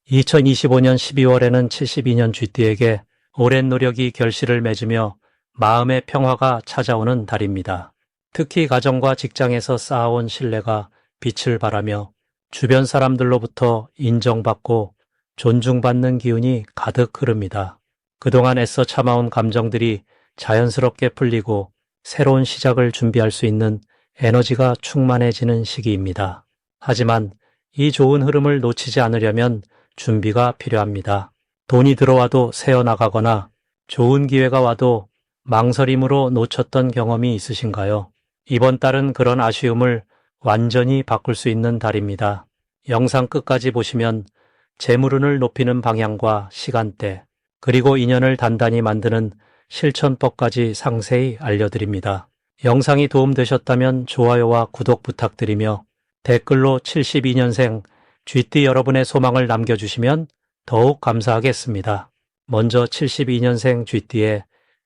2025년 12월에는 72년 쥐띠에게 오랜 노력이 결실을 맺으며 마음의 평화가 찾아오는 달입니다. 특히 가정과 직장에서 쌓아온 신뢰가 빛을 발하며 주변 사람들로부터 인정받고 존중받는 기운이 가득 흐릅니다. 그동안 애써 참아온 감정들이 자연스럽게 풀리고 새로운 시작을 준비할 수 있는 에너지가 충만해지는 시기입니다. 하지만 이 좋은 흐름을 놓치지 않으려면 준비가 필요합니다. 돈이 들어와도 새어나가거나 좋은 기회가 와도 망설임으로 놓쳤던 경험이 있으신가요? 이번 달은 그런 아쉬움을 완전히 바꿀 수 있는 달입니다. 영상 끝까지 보시면 재물운을 높이는 방향과 시간대, 그리고 인연을 단단히 만드는 실천법까지 상세히 알려드립니다. 영상이 도움되셨다면 좋아요와 구독 부탁드리며 댓글로 72년생 쥐띠 여러분의 소망을 남겨주시면 더욱 감사하겠습니다. 먼저 72년생 쥐띠의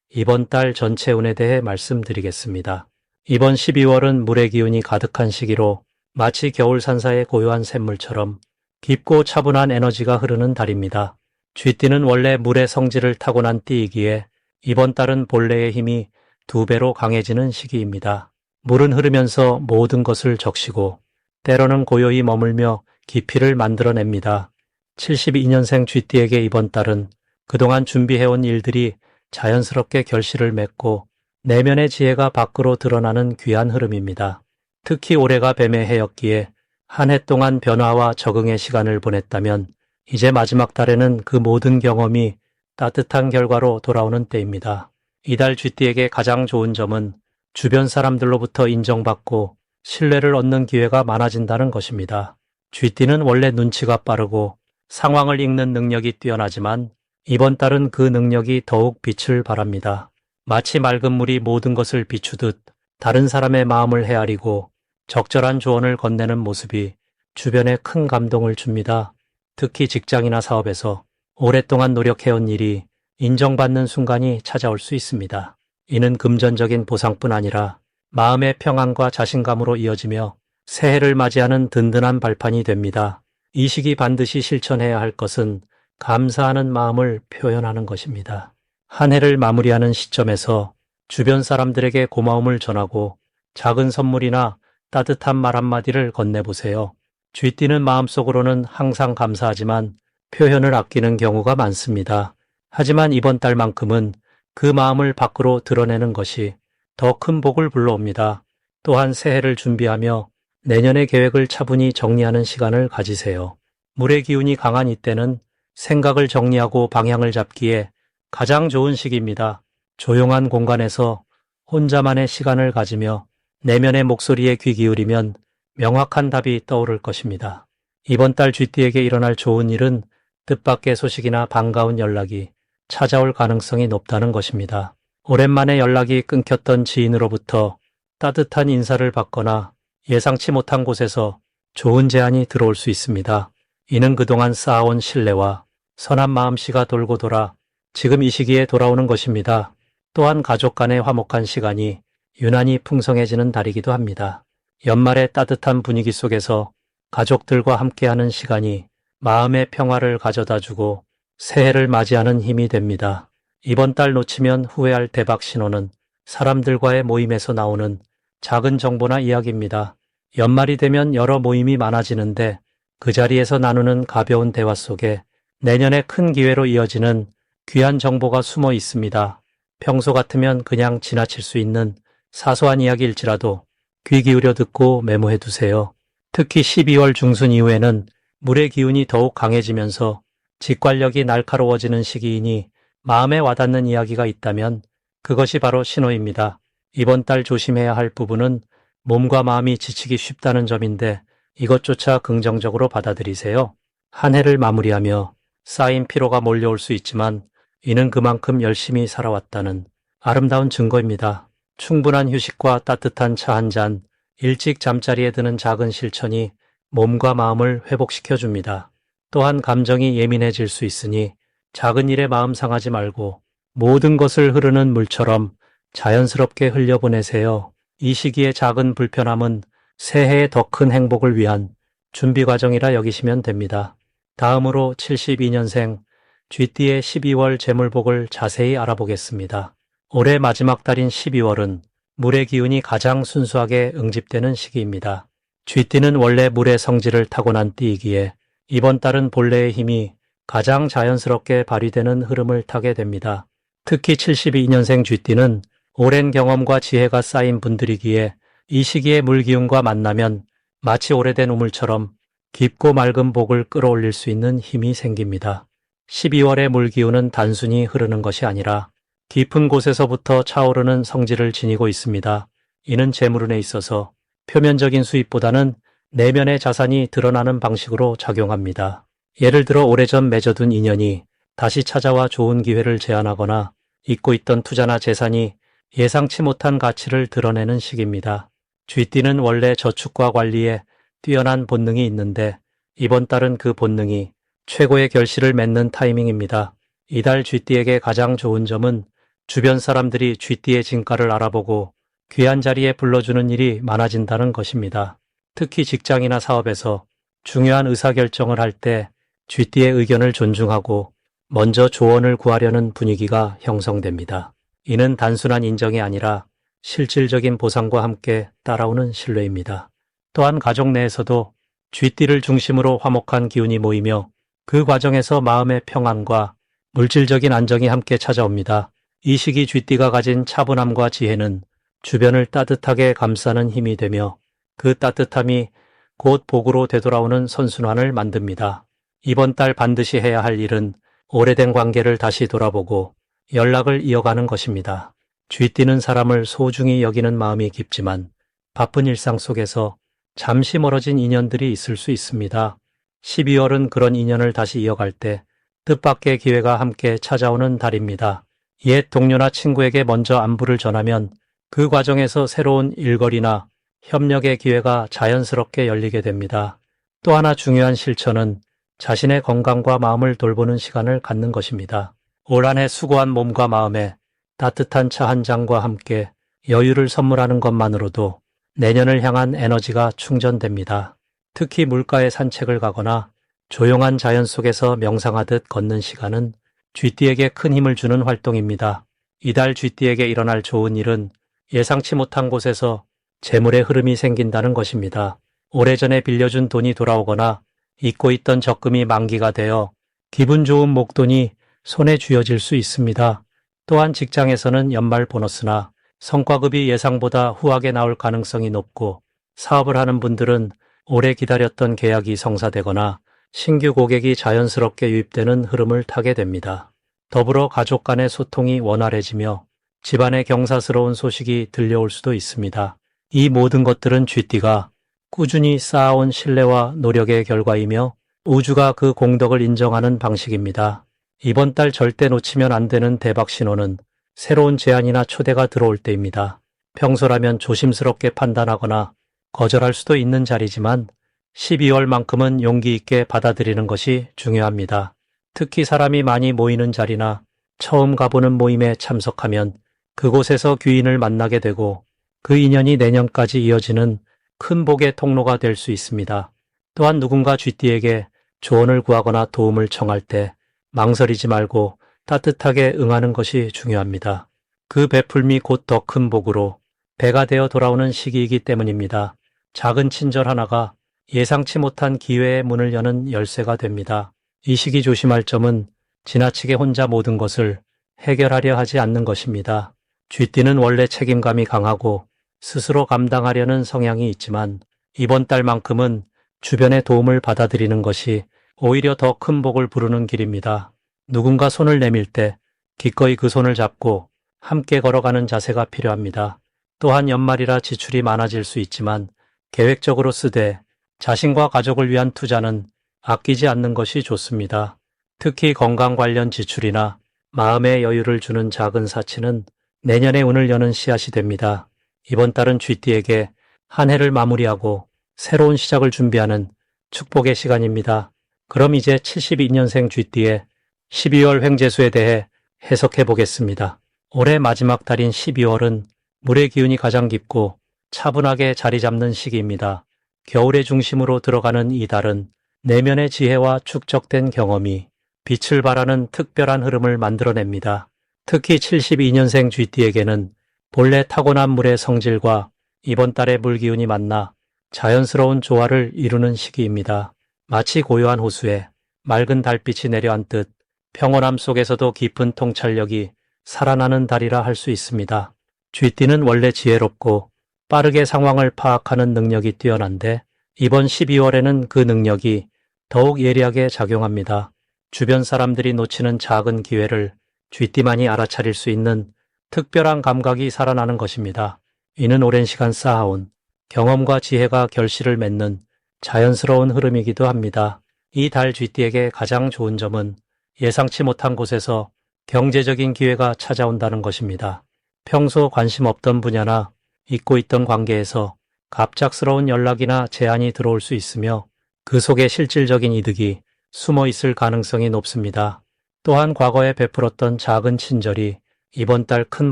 이번 달 전체 운에 대해 말씀드리겠습니다. 이번 12월은 물의 기운이 가득한 시기로 마치 겨울 산사의 고요한 샘물처럼 깊고 차분한 에너지가 흐르는 달입니다. 쥐띠는 원래 물의 성질을 타고난 띠이기에 이번 달은 본래의 힘이 2배로 강해지는 시기입니다. 물은 흐르면서 모든 것을 적시고 때로는 고요히 머물며 깊이를 만들어냅니다. 72년생 쥐띠에게 이번 달은 그동안 준비해온 일들이 자연스럽게 결실을 맺고 내면의 지혜가 밖으로 드러나는 귀한 흐름입니다. 특히 올해가 뱀의 해였기에 한 해 동안 변화와 적응의 시간을 보냈다면 이제 마지막 달에는 그 모든 경험이 따뜻한 결과로 돌아오는 때입니다. 이달 쥐띠에게 가장 좋은 점은 주변 사람들로부터 인정받고 신뢰를 얻는 기회가 많아진다는 것입니다. 쥐띠는 원래 눈치가 빠르고 상황을 읽는 능력이 뛰어나지만 이번 달은 그 능력이 더욱 빛을 발합니다. 마치 맑은 물이 모든 것을 비추듯 다른 사람의 마음을 헤아리고 적절한 조언을 건네는 모습이 주변에 큰 감동을 줍니다. 특히 직장이나 사업에서 오랫동안 노력해온 일이 인정받는 순간이 찾아올 수 있습니다. 이는 금전적인 보상뿐 아니라 마음의 평안과 자신감으로 이어지며 새해를 맞이하는 든든한 발판이 됩니다. 이 시기 반드시 실천해야 할 것은 감사하는 마음을 표현하는 것입니다. 한 해를 마무리하는 시점에서 주변 사람들에게 고마움을 전하고 작은 선물이나 따뜻한 말 한마디를 건네보세요. 쥐띠는 마음속으로는 항상 감사하지만 표현을 아끼는 경우가 많습니다. 하지만 이번 달만큼은 그 마음을 밖으로 드러내는 것이 더 큰 복을 불러옵니다. 또한 새해를 준비하며 내년의 계획을 차분히 정리하는 시간을 가지세요. 물의 기운이 강한 이때는 생각을 정리하고 방향을 잡기에 가장 좋은 시기입니다. 조용한 공간에서 혼자만의 시간을 가지며 내면의 목소리에 귀 기울이면 명확한 답이 떠오를 것입니다. 이번 달 쥐띠에게 일어날 좋은 일은 뜻밖의 소식이나 반가운 연락이 찾아올 가능성이 높다는 것입니다. 오랜만에 연락이 끊겼던 지인으로부터 따뜻한 인사를 받거나 예상치 못한 곳에서 좋은 제안이 들어올 수 있습니다. 이는 그동안 쌓아온 신뢰와 선한 마음씨가 돌고 돌아 지금 이 시기에 돌아오는 것입니다. 또한 가족 간의 화목한 시간이 유난히 풍성해지는 달이기도 합니다. 연말의 따뜻한 분위기 속에서 가족들과 함께하는 시간이 마음의 평화를 가져다주고 새해를 맞이하는 힘이 됩니다. 이번 달 놓치면 후회할 대박 신호는 사람들과의 모임에서 나오는 작은 정보나 이야기입니다. 연말이 되면 여러 모임이 많아지는데 그 자리에서 나누는 가벼운 대화 속에 내년의 큰 기회로 이어지는 귀한 정보가 숨어 있습니다. 평소 같으면 그냥 지나칠 수 있는 사소한 이야기일지라도 귀 기울여 듣고 메모해 두세요. 특히 12월 중순 이후에는 물의 기운이 더욱 강해지면서 직관력이 날카로워지는 시기이니 마음에 와닿는 이야기가 있다면 그것이 바로 신호입니다. 이번 달 조심해야 할 부분은 몸과 마음이 지치기 쉽다는 점인데 이것조차 긍정적으로 받아들이세요. 한 해를 마무리하며 쌓인 피로가 몰려올 수 있지만 이는 그만큼 열심히 살아왔다는 아름다운 증거입니다. 충분한 휴식과 따뜻한 차 한 잔, 일찍 잠자리에 드는 작은 실천이 몸과 마음을 회복시켜줍니다. 또한 감정이 예민해질 수 있으니 작은 일에 마음 상하지 말고 모든 것을 흐르는 물처럼 자연스럽게 흘려보내세요. 이 시기의 작은 불편함은 새해의 더 큰 행복을 위한 준비 과정이라 여기시면 됩니다. 다음으로 72년생 쥐띠의 12월 재물복을 자세히 알아보겠습니다. 올해 마지막 달인 12월은 물의 기운이 가장 순수하게 응집되는 시기입니다. 쥐띠는 원래 물의 성질을 타고난 띠이기에 이번 달은 본래의 힘이 가장 자연스럽게 발휘되는 흐름을 타게 됩니다. 특히 72년생 쥐띠는 오랜 경험과 지혜가 쌓인 분들이기에 이 시기에 물기운과 만나면 마치 오래된 우물처럼 깊고 맑은 복을 끌어올릴 수 있는 힘이 생깁니다. 12월의 물기운은 단순히 흐르는 것이 아니라 깊은 곳에서부터 차오르는 성질을 지니고 있습니다. 이는 재물운에 있어서 표면적인 수입보다는 내면의 자산이 드러나는 방식으로 작용합니다. 예를 들어 오래전 맺어둔 인연이 다시 찾아와 좋은 기회를 제안하거나 잊고 있던 투자나 재산이 예상치 못한 가치를 드러내는 시기입니다. 쥐띠는 원래 저축과 관리에 뛰어난 본능이 있는데 이번 달은 그 본능이 최고의 결실을 맺는 타이밍입니다. 이달 쥐띠에게 가장 좋은 점은 주변 사람들이 쥐띠의 진가를 알아보고 귀한 자리에 불러주는 일이 많아진다는 것입니다. 특히 직장이나 사업에서 중요한 의사결정을 할 때 쥐띠의 의견을 존중하고 먼저 조언을 구하려는 분위기가 형성됩니다. 이는 단순한 인정이 아니라 실질적인 보상과 함께 따라오는 신뢰입니다. 또한 가족 내에서도 쥐띠를 중심으로 화목한 기운이 모이며 그 과정에서 마음의 평안과 물질적인 안정이 함께 찾아옵니다. 이 시기 쥐띠가 가진 차분함과 지혜는 주변을 따뜻하게 감싸는 힘이 되며 그 따뜻함이 곧 복으로 되돌아오는 선순환을 만듭니다. 이번 달 반드시 해야 할 일은 오래된 관계를 다시 돌아보고 연락을 이어가는 것입니다. 쥐띠는 사람을 소중히 여기는 마음이 깊지만 바쁜 일상 속에서 잠시 멀어진 인연들이 있을 수 있습니다. 12월은 그런 인연을 다시 이어갈 때 뜻밖의 기회가 함께 찾아오는 달입니다. 옛 동료나 친구에게 먼저 안부를 전하면 그 과정에서 새로운 일거리나 협력의 기회가 자연스럽게 열리게 됩니다. 또 하나 중요한 실천은 자신의 건강과 마음을 돌보는 시간을 갖는 것입니다. 올 한 해 수고한 몸과 마음에 따뜻한 차 한 잔과 함께 여유를 선물하는 것만으로도 내년을 향한 에너지가 충전됩니다. 특히 물가에 산책을 가거나 조용한 자연 속에서 명상하듯 걷는 시간은 쥐띠에게 큰 힘을 주는 활동입니다. 이달 쥐띠에게 일어날 좋은 일은 예상치 못한 곳에서 재물의 흐름이 생긴다는 것입니다. 오래전에 빌려준 돈이 돌아오거나 잊고 있던 적금이 만기가 되어 기분 좋은 목돈이 손에 쥐어질 수 있습니다. 또한 직장에서는 연말 보너스나 성과급이 예상보다 후하게 나올 가능성이 높고 사업을 하는 분들은 오래 기다렸던 계약이 성사되거나 신규 고객이 자연스럽게 유입되는 흐름을 타게 됩니다. 더불어 가족 간의 소통이 원활해지며 집안의 경사스러운 소식이 들려올 수도 있습니다. 이 모든 것들은 쥐띠가 꾸준히 쌓아온 신뢰와 노력의 결과이며 우주가 그 공덕을 인정하는 방식입니다. 이번 달 절대 놓치면 안 되는 대박 신호는 새로운 제안이나 초대가 들어올 때입니다. 평소라면 조심스럽게 판단하거나 거절할 수도 있는 자리지만 12월만큼은 용기 있게 받아들이는 것이 중요합니다. 특히 사람이 많이 모이는 자리나 처음 가보는 모임에 참석하면 그곳에서 귀인을 만나게 되고 그 인연이 내년까지 이어지는 큰 복의 통로가 될 수 있습니다. 또한 누군가 쥐띠에게 조언을 구하거나 도움을 청할 때 망설이지 말고 따뜻하게 응하는 것이 중요합니다. 그 베풀미 곧 더 큰 복으로 배가 되어 돌아오는 시기이기 때문입니다. 작은 친절 하나가 예상치 못한 기회의 문을 여는 열쇠가 됩니다. 이 시기 조심할 점은 지나치게 혼자 모든 것을 해결하려 하지 않는 것입니다. 쥐띠는 원래 책임감이 강하고 스스로 감당하려는 성향이 있지만 이번 달만큼은 주변의 도움을 받아들이는 것이 오히려 더 큰 복을 부르는 길입니다. 누군가 손을 내밀 때 기꺼이 그 손을 잡고 함께 걸어가는 자세가 필요합니다. 또한 연말이라 지출이 많아질 수 있지만 계획적으로 쓰되 자신과 가족을 위한 투자는 아끼지 않는 것이 좋습니다. 특히 건강 관련 지출이나 마음의 여유를 주는 작은 사치는 내년의 운을 여는 씨앗이 됩니다. 이번 달은 쥐띠에게 한 해를 마무리하고 새로운 시작을 준비하는 축복의 시간입니다. 그럼 이제 72년생 쥐띠의 12월 횡재수에 대해 해석해 보겠습니다. 올해 마지막 달인 12월은 물의 기운이 가장 깊고 차분하게 자리 잡는 시기입니다. 겨울의 중심으로 들어가는 이 달은 내면의 지혜와 축적된 경험이 빛을 발하는 특별한 흐름을 만들어냅니다. 특히 72년생 쥐띠에게는 본래 타고난 물의 성질과 이번 달의 물기운이 만나 자연스러운 조화를 이루는 시기입니다. 마치 고요한 호수에 맑은 달빛이 내려앉듯 평온함 속에서도 깊은 통찰력이 살아나는 달이라 할 수 있습니다. 쥐띠는 원래 지혜롭고 빠르게 상황을 파악하는 능력이 뛰어난데 이번 12월에는 그 능력이 더욱 예리하게 작용합니다. 주변 사람들이 놓치는 작은 기회를 쥐띠만이 알아차릴 수 있는 특별한 감각이 살아나는 것입니다. 이는 오랜 시간 쌓아온 경험과 지혜가 결실을 맺는 자연스러운 흐름이기도 합니다. 이 달 쥐띠에게 가장 좋은 점은 예상치 못한 곳에서 경제적인 기회가 찾아온다는 것입니다. 평소 관심 없던 분야나 잊고 있던 관계에서 갑작스러운 연락이나 제안이 들어올 수 있으며 그 속에 실질적인 이득이 숨어 있을 가능성이 높습니다. 또한 과거에 베풀었던 작은 친절이 이번 달 큰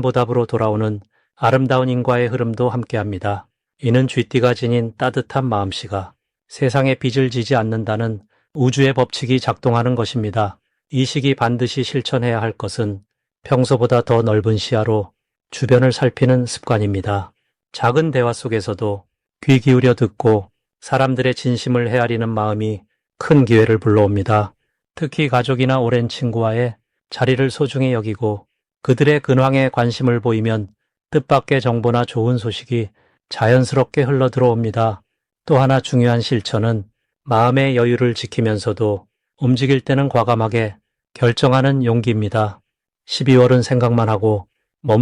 보답으로 돌아오는 아름다운 인과의 흐름도 함께합니다. 이는 쥐띠가 지닌 따뜻한 마음씨가 세상에 빚을 지지 않는다는 우주의 법칙이 작동하는 것입니다. 이 시기 반드시 실천해야 할 것은 평소보다 더 넓은 시야로 주변을 살피는 습관입니다. 작은 대화 속에서도 귀 기울여 듣고 사람들의 진심을 헤아리는 마음이 큰 기회를 불러옵니다. 특히 가족이나 오랜 친구와의 자리를 소중히 여기고 그들의 근황에 관심을 보이면 뜻밖의 정보나 좋은 소식이 자연스럽게 흘러 들어옵니다. 또 하나 중요한 실천은 마음의 여유를 지키면서도 움직일 때는 과감하게 결정하는 용기입니다. 12월은 생각만 하고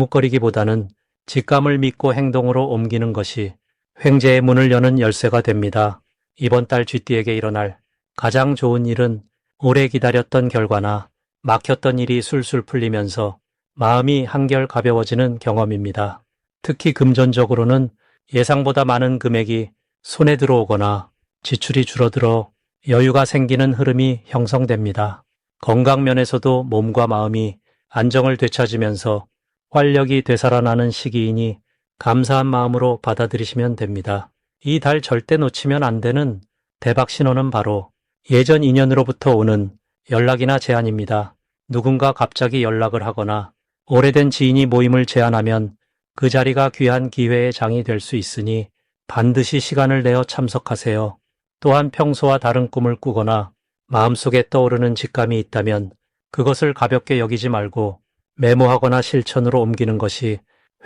머뭇거리기보다는 직감을 믿고 행동으로 옮기는 것이 횡재의 문을 여는 열쇠가 됩니다. 이번 달 쥐띠에게 일어날 가장 좋은 일은 오래 기다렸던 결과나 막혔던 일이 술술 풀리면서 마음이 한결 가벼워지는 경험입니다. 특히 금전적으로는 예상보다 많은 금액이 손에 들어오거나 지출이 줄어들어 여유가 생기는 흐름이 형성됩니다. 건강 면에서도 몸과 마음이 안정을 되찾으면서 활력이 되살아나는 시기이니 감사한 마음으로 받아들이시면 됩니다. 이 달 절대 놓치면 안 되는 대박 신호는 바로 예전 인연으로부터 오는 연락이나 제안입니다. 누군가 갑자기 연락을 하거나 오래된 지인이 모임을 제안하면 그 자리가 귀한 기회의 장이 될 수 있으니 반드시 시간을 내어 참석하세요. 또한 평소와 다른 꿈을 꾸거나 마음속에 떠오르는 직감이 있다면 그것을 가볍게 여기지 말고 메모하거나 실천으로 옮기는 것이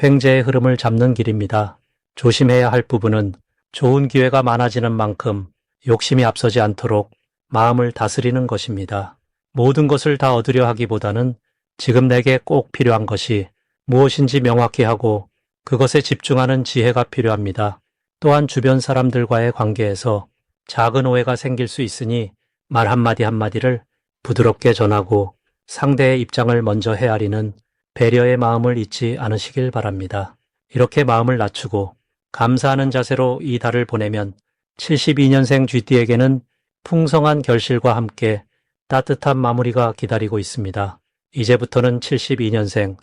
횡재의 흐름을 잡는 길입니다. 조심해야 할 부분은 좋은 기회가 많아지는 만큼 욕심이 앞서지 않도록 마음을 다스리는 것입니다. 모든 것을 다 얻으려 하기보다는 지금 내게 꼭 필요한 것이 무엇인지 명확히 하고 그것에 집중하는 지혜가 필요합니다. 또한 주변 사람들과의 관계에서 작은 오해가 생길 수 있으니 말 한마디 한마디를 부드럽게 전하고 상대의 입장을 먼저 헤아리는 배려의 마음을 잊지 않으시길 바랍니다. 이렇게 마음을 낮추고 감사하는 자세로 이 달을 보내면 72년생 쥐띠에게는 풍성한 결실과 함께 따뜻한 마무리가 기다리고 있습니다. 이제부터는 72년생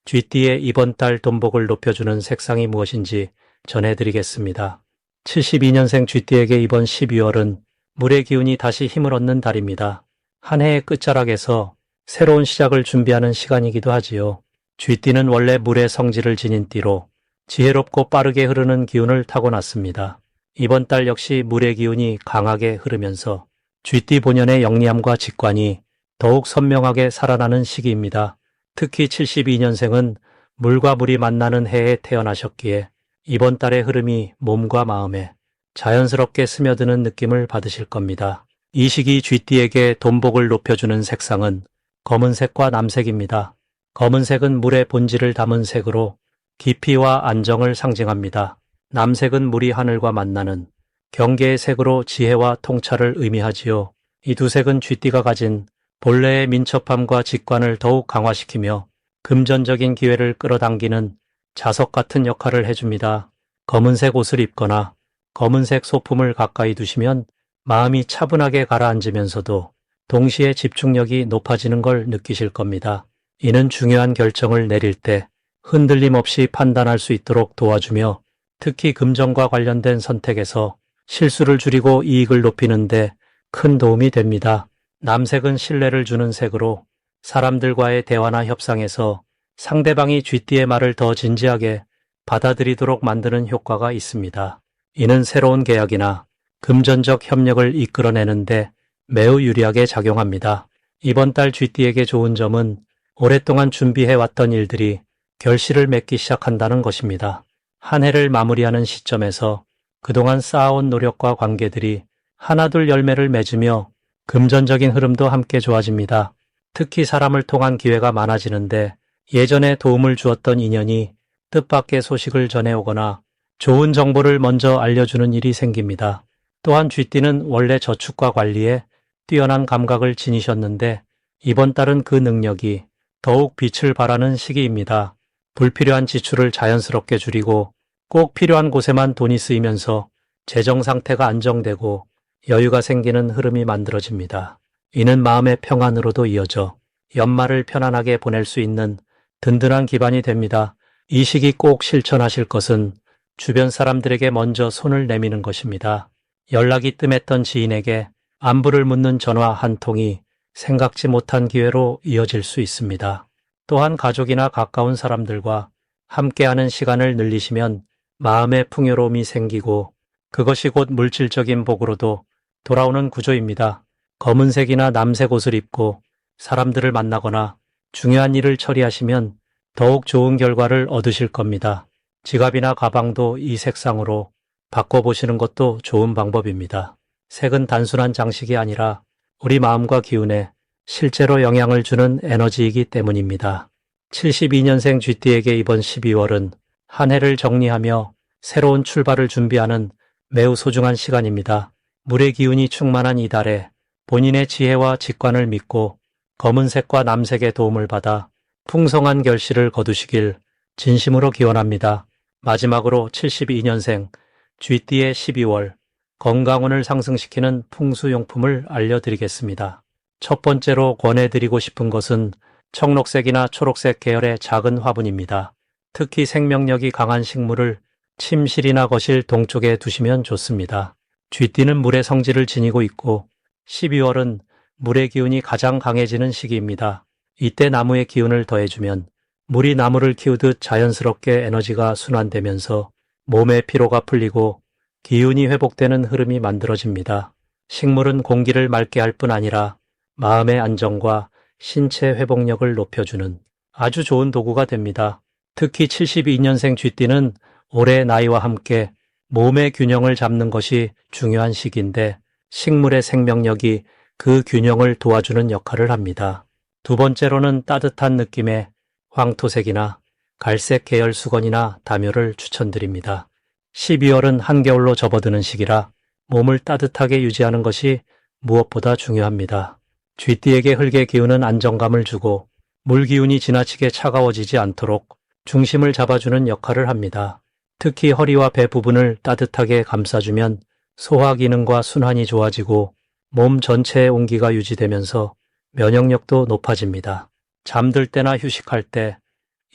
쥐띠의 이번 달 돈복을 높여주는 색상이 무엇인지 전해드리겠습니다. 72년생 쥐띠에게 이번 12월은 물의 기운이 다시 힘을 얻는 달입니다. 한 해의 끝자락에서 새로운 시작을 준비하는 시간이기도 하지요. 쥐띠는 원래 물의 성질을 지닌 띠로 지혜롭고 빠르게 흐르는 기운을 타고났습니다. 이번 달 역시 물의 기운이 강하게 흐르면서 쥐띠 본연의 영리함과 직관이 더욱 선명하게 살아나는 시기입니다. 특히 72년생은 물과 물이 만나는 해에 태어나셨기에 이번 달의 흐름이 몸과 마음에 자연스럽게 스며드는 느낌을 받으실 겁니다. 이 시기 쥐띠에게 돈복을 높여주는 색상은 검은색과 남색입니다. 검은색은 물의 본질을 담은 색으로 깊이와 안정을 상징합니다. 남색은 물이 하늘과 만나는 경계의 색으로 지혜와 통찰을 의미하지요. 이 두 색은 쥐띠가 가진 본래의 민첩함과 직관을 더욱 강화시키며 금전적인 기회를 끌어당기는 자석 같은 역할을 해줍니다. 검은색 옷을 입거나 검은색 소품을 가까이 두시면 마음이 차분하게 가라앉으면서도 동시에 집중력이 높아지는 걸 느끼실 겁니다. 이는 중요한 결정을 내릴 때 흔들림 없이 판단할 수 있도록 도와주며 특히 금전과 관련된 선택에서 실수를 줄이고 이익을 높이는데 큰 도움이 됩니다. 남색은 신뢰를 주는 색으로 사람들과의 대화나 협상에서 상대방이 쥐띠의 말을 더 진지하게 받아들이도록 만드는 효과가 있습니다. 이는 새로운 계약이나 금전적 협력을 이끌어내는데 매우 유리하게 작용합니다. 이번 달 쥐띠에게 좋은 점은 오랫동안 준비해왔던 일들이 결실을 맺기 시작한다는 것입니다. 한 해를 마무리하는 시점에서 그동안 쌓아온 노력과 관계들이 하나둘 열매를 맺으며 금전적인 흐름도 함께 좋아집니다. 특히 사람을 통한 기회가 많아지는데 예전에 도움을 주었던 인연이 뜻밖의 소식을 전해오거나 좋은 정보를 먼저 알려주는 일이 생깁니다. 또한 쥐띠는 원래 저축과 관리에 뛰어난 감각을 지니셨는데 이번 달은 그 능력이 더욱 빛을 발하는 시기입니다. 불필요한 지출을 자연스럽게 줄이고 꼭 필요한 곳에만 돈이 쓰이면서 재정 상태가 안정되고 여유가 생기는 흐름이 만들어집니다. 이는 마음의 평안으로도 이어져 연말을 편안하게 보낼 수 있는 든든한 기반이 됩니다. 이 시기 꼭 실천하실 것은 주변 사람들에게 먼저 손을 내미는 것입니다. 연락이 뜸했던 지인에게 안부를 묻는 전화 한 통이 생각지 못한 기회로 이어질 수 있습니다. 또한 가족이나 가까운 사람들과 함께하는 시간을 늘리시면 마음의 풍요로움이 생기고 그것이 곧 물질적인 복으로도 돌아오는 구조입니다. 검은색이나 남색 옷을 입고 사람들을 만나거나 중요한 일을 처리하시면 더욱 좋은 결과를 얻으실 겁니다. 지갑이나 가방도 이 색상으로 바꿔보시는 것도 좋은 방법입니다. 색은 단순한 장식이 아니라 우리 마음과 기운에 실제로 영향을 주는 에너지이기 때문입니다. 72년생 쥐띠에게 이번 12월은 한 해를 정리하며 새로운 출발을 준비하는 매우 소중한 시간입니다. 물의 기운이 충만한 이달에 본인의 지혜와 직관을 믿고 검은색과 남색의 도움을 받아 풍성한 결실을 거두시길 진심으로 기원합니다. 마지막으로 72년생 쥐띠의 12월 건강운을 상승시키는 풍수용품을 알려드리겠습니다. 첫 번째로 권해드리고 싶은 것은 청록색이나 초록색 계열의 작은 화분입니다. 특히 생명력이 강한 식물을 침실이나 거실 동쪽에 두시면 좋습니다. 쥐띠는 물의 성질을 지니고 있고 12월은 물의 기운이 가장 강해지는 시기입니다. 이때 나무의 기운을 더해주면 물이 나무를 키우듯 자연스럽게 에너지가 순환되면서 몸의 피로가 풀리고 기운이 회복되는 흐름이 만들어집니다. 식물은 공기를 맑게 할 뿐 아니라 마음의 안정과 신체 회복력을 높여주는 아주 좋은 도구가 됩니다. 특히 72년생 쥐띠는 올해 나이와 함께 몸의 균형을 잡는 것이 중요한 시기인데 식물의 생명력이 그 균형을 도와주는 역할을 합니다. 두 번째로는 따뜻한 느낌의 황토색이나 갈색 계열 수건이나 담요를 추천드립니다. 12월은 한겨울로 접어드는 시기라 몸을 따뜻하게 유지하는 것이 무엇보다 중요합니다. 쥐띠에게 흙의 기운은 안정감을 주고 물 기운이 지나치게 차가워지지 않도록 중심을 잡아주는 역할을 합니다. 특히 허리와 배 부분을 따뜻하게 감싸주면 소화 기능과 순환이 좋아지고 몸 전체의 온기가 유지되면서 면역력도 높아집니다. 잠들 때나 휴식할 때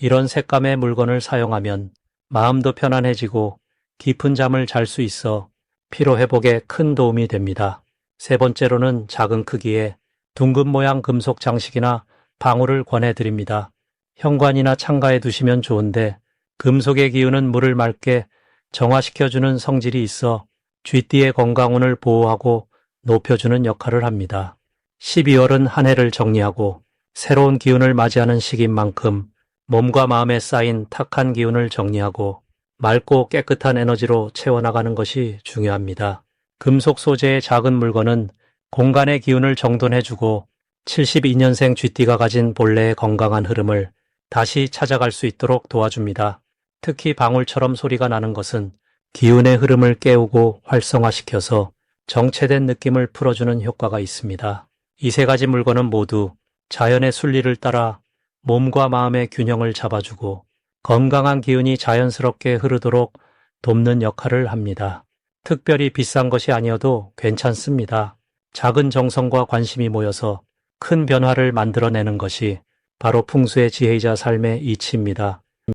이런 색감의 물건을 사용하면 마음도 편안해지고 깊은 잠을 잘 수 있어 피로 회복에 큰 도움이 됩니다. 세 번째로는 작은 크기의 둥근 모양 금속 장식이나 방울을 권해드립니다. 현관이나 창가에 두시면 좋은데 금속의 기운은 물을 맑게 정화시켜주는 성질이 있어 쥐띠의 건강운을 보호하고 높여주는 역할을 합니다. 12월은 한 해를 정리하고 새로운 기운을 맞이하는 시기인 만큼 몸과 마음에 쌓인 탁한 기운을 정리하고 맑고 깨끗한 에너지로 채워나가는 것이 중요합니다. 금속 소재의 작은 물건은 공간의 기운을 정돈해주고 72년생 쥐띠가 가진 본래의 건강한 흐름을 다시 찾아갈 수 있도록 도와줍니다. 특히 방울처럼 소리가 나는 것은 기운의 흐름을 깨우고 활성화시켜서 정체된 느낌을 풀어주는 효과가 있습니다. 이 세 가지 물건은 모두 자연의 순리를 따라 몸과 마음의 균형을 잡아주고 건강한 기운이 자연스럽게 흐르도록 돕는 역할을 합니다. 특별히 비싼 것이 아니어도 괜찮습니다. 작은 정성과 관심이 모여서 큰 변화를 만들어내는 것이 바로 풍수의 지혜이자 삶의 이치입니다.